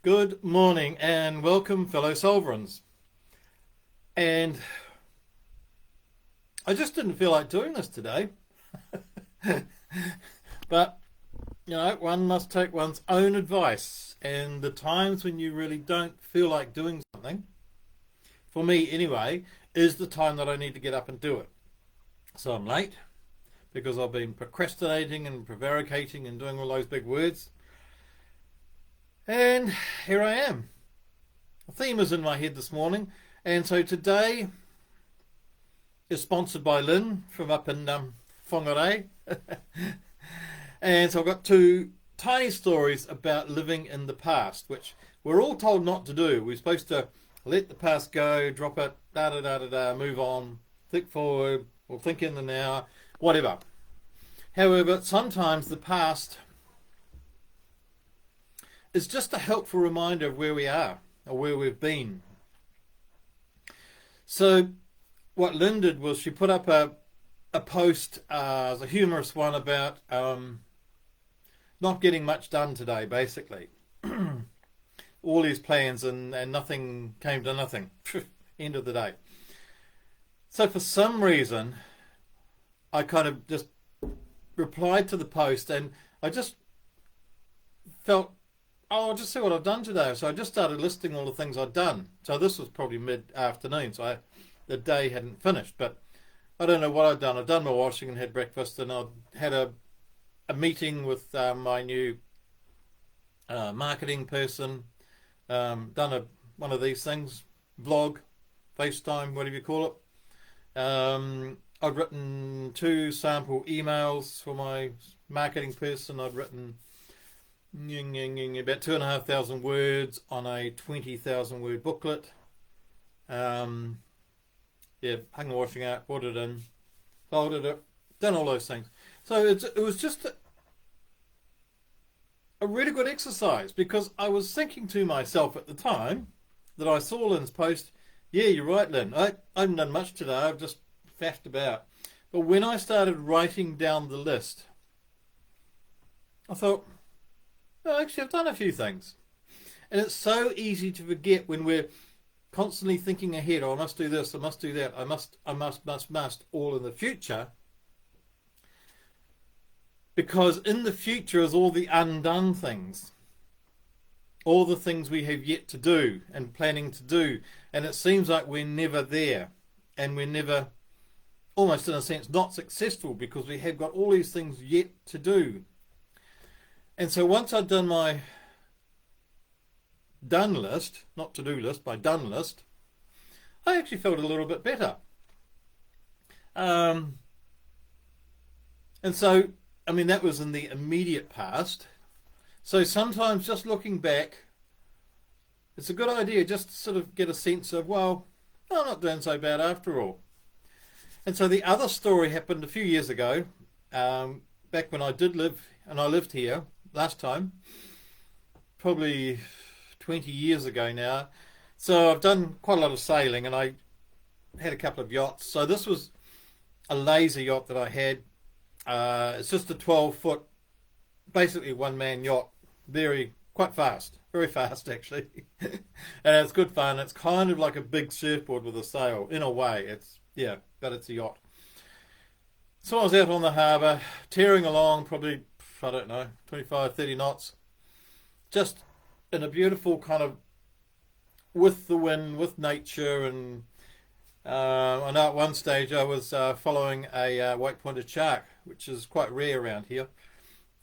Good morning and welcome, fellow Sovereigns. And I just didn't feel like doing this today. But, one must take one's own advice. And the times when you really don't feel like doing something, for me anyway, is the time that I need to get up and do it. So I'm late because I've been procrastinating and prevaricating and doing all those big words. And here I am. A theme is in my head this morning. And so today is sponsored by Lynn from up in Whangarei. And so I've got two tiny stories about living in the past, which we're all told not to do. We're supposed to let the past go, drop it, da da da da da, move on, think forward, or think in the now, whatever. However, sometimes the past is just a helpful reminder of where we are or where we've been. So what Lynn did was she put up a post, a humorous one about not getting much done today, basically. All these plans and nothing came to nothing. End of the day. So for some reason, I kind of just replied to the post and I just felt, oh, I'll just see what I've done today. So I just started listing all the things I'd done. So this was probably mid-afternoon, so the day hadn't finished. But I don't know what I'd done. I'd done my washing and had breakfast, and I'd had a meeting with my new marketing person, done one of these things, vlog, FaceTime, whatever you call it. I'd written 2 sample emails for my marketing person. I'd written about 2,500 words on a 20,000 word booklet. Hung the washing out, brought it in, folded it, done all those things. So it was just a really good exercise because I was thinking to myself at the time that I saw Lynn's post, yeah, you're right, Lynn. I haven't done much today. I've just faffed about. But when I started writing down the list, I thought, well, actually, I've done a few things. And it's so easy to forget when we're constantly thinking ahead. Oh, I must do this, I must do that, I must, all in the future. Because in the future is all the undone things. All the things we have yet to do and planning to do. And it seems like we're never there. And we're never, almost in a sense, not successful because we have got all these things yet to do. And so once I'd done my done list, not to-do list, my done list, I actually felt a little bit better. And so, that was in the immediate past. So sometimes just looking back, it's a good idea just to sort of get a sense of, well, I'm not doing so bad after all. And so the other story happened a few years ago, back when I did live, and I lived here last time, probably 20 years ago now. So I've done quite a lot of sailing and I had a couple of yachts. So this was a laser yacht that I had. It's just a 12-foot, basically one-man yacht. Quite fast, very fast actually. And it's good fun. It's kind of like a big surfboard with a sail in a way. But it's a yacht. So I was out on the harbour, tearing along probably, I don't know, 25, 30 knots. Just in a beautiful kind of, with the wind, with nature. And I know at one stage I was following a white-pointed shark, which is quite rare around here.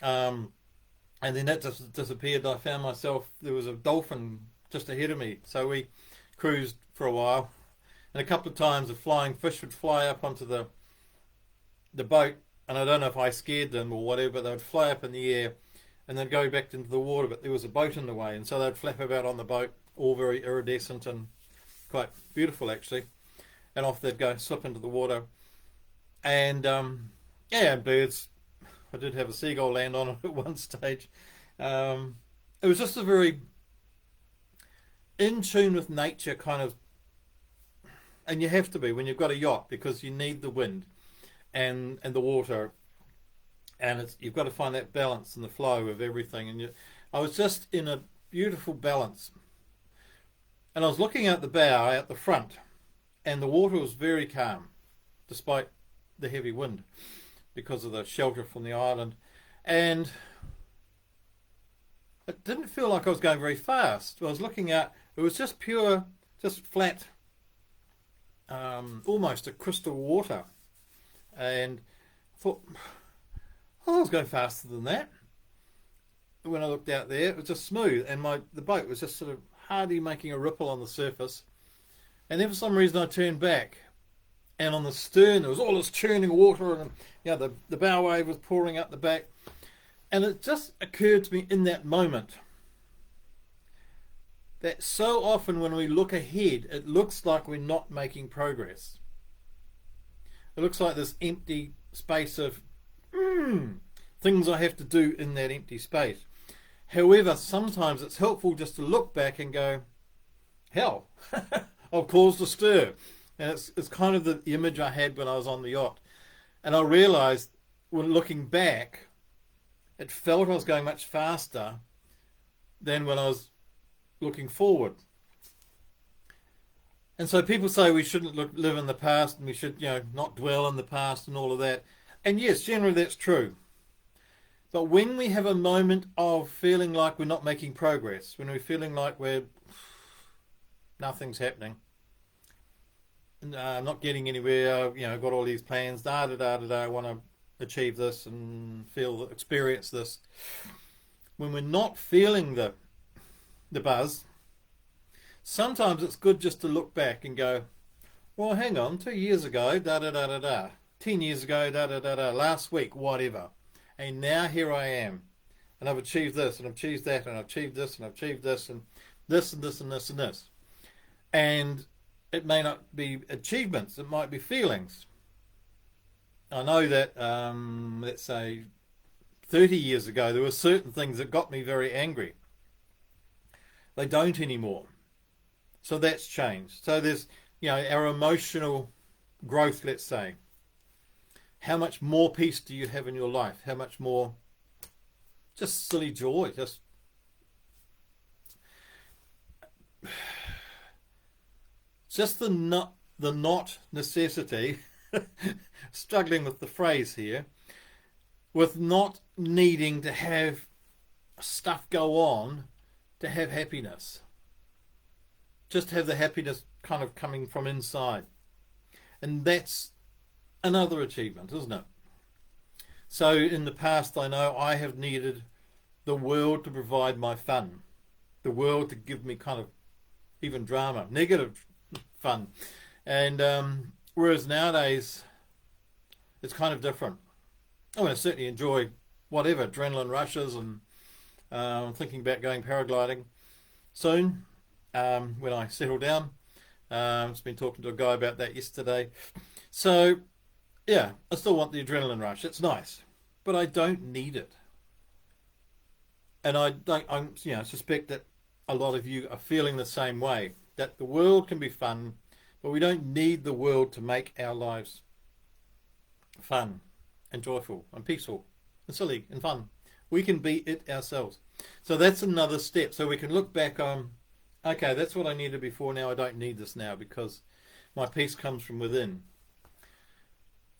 And then that just disappeared. I found myself, there was a dolphin just ahead of me. So we cruised for a while. And a couple of times a flying fish would fly up onto the boat, and I don't know if I scared them or whatever, but they would fly up in the air and then go back into the water, but there was a boat in the way, and so they'd flap about on the boat, all very iridescent and quite beautiful actually, and off they'd go, slip into the water. And and birds. I did have a seagull land on it at one stage. It was just a very in tune with nature kind of, and you have to be when you've got a yacht because you need the wind and the water, and you've got to find that balance and the flow of everything. And I was just in beautiful balance. And I was looking out the bow, out the front, and the water was very calm, despite the heavy wind, because of the shelter from the island. And it didn't feel like I was going very fast. I was looking out, it was just pure, just flat, almost a crystal water. And I thought, oh, I was going faster than that. When I looked out there, it was just smooth, and the boat was just sort of hardly making a ripple on the surface. And then for some reason I turned back, and on the stern there was all this churning water, and the bow wave was pouring up the back. And it just occurred to me in that moment that so often when we look ahead, it looks like we're not making progress. It looks like this empty space of things I have to do in that empty space. However, sometimes it's helpful just to look back and go, hell, I've caused a stir. And it's kind of the image I had when I was on the yacht. And I realised when looking back, it felt I was going much faster than when I was looking forward. And so people say we shouldn't live in the past, and we should, not dwell in the past and all of that. And yes, generally that's true. But when we have a moment of feeling like we're not making progress, when we're feeling like nothing's happening, I'm not getting anywhere, I've got all these plans, I want to achieve this and experience this. When we're not feeling the buzz, sometimes it's good just to look back and go, well, hang on, 2 years ago, 10 years ago, last week, whatever. And now here I am. And I've achieved this, and I've achieved that, and I've achieved this, and I've achieved this, and this, and this, and this, and this. And it may not be achievements, it might be feelings. I know that, let's say, 30 years ago, there were certain things that got me very angry. They don't anymore. So that's changed. So there's, our emotional growth, let's say. How much more peace do you have in your life? How much more just silly joy? Just the not necessity, struggling with the phrase here, with not needing to have stuff go on to have happiness. Just have the happiness kind of coming from inside. And that's another achievement, isn't it? So in the past, I know I have needed the world to provide my fun, the world to give me kind of even drama, negative fun. And whereas nowadays, it's kind of different. I mean, I certainly enjoy whatever, adrenaline rushes, and thinking about going paragliding soon when I settle down. I've been talking to a guy about that yesterday. So, yeah, I still want the adrenaline rush. It's nice, but I don't need it. And I suspect that a lot of you are feeling the same way, that the world can be fun, but we don't need the world to make our lives fun and joyful and peaceful and silly and fun. We can be it ourselves. So that's another step. So we can look back on, okay, that's what I needed before. Now I don't need this now because my peace comes from within.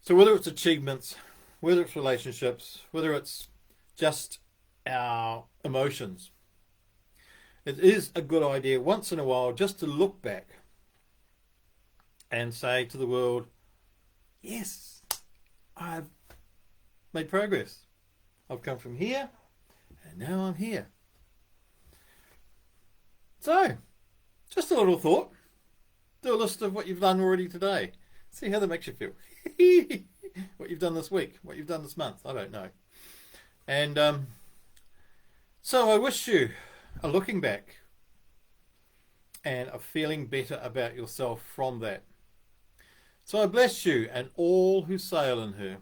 So whether it's achievements, whether it's relationships, whether it's just our emotions, it is a good idea once in a while just to look back and say to the world, yes, I've made progress. I've come from here and now I'm here. So, just a little thought. Do a list of what you've done already today. See how that makes you feel. What you've done this week, what you've done this month, I don't know. And so I wish you a looking back and a feeling better about yourself from that. So I bless you and all who sail in her.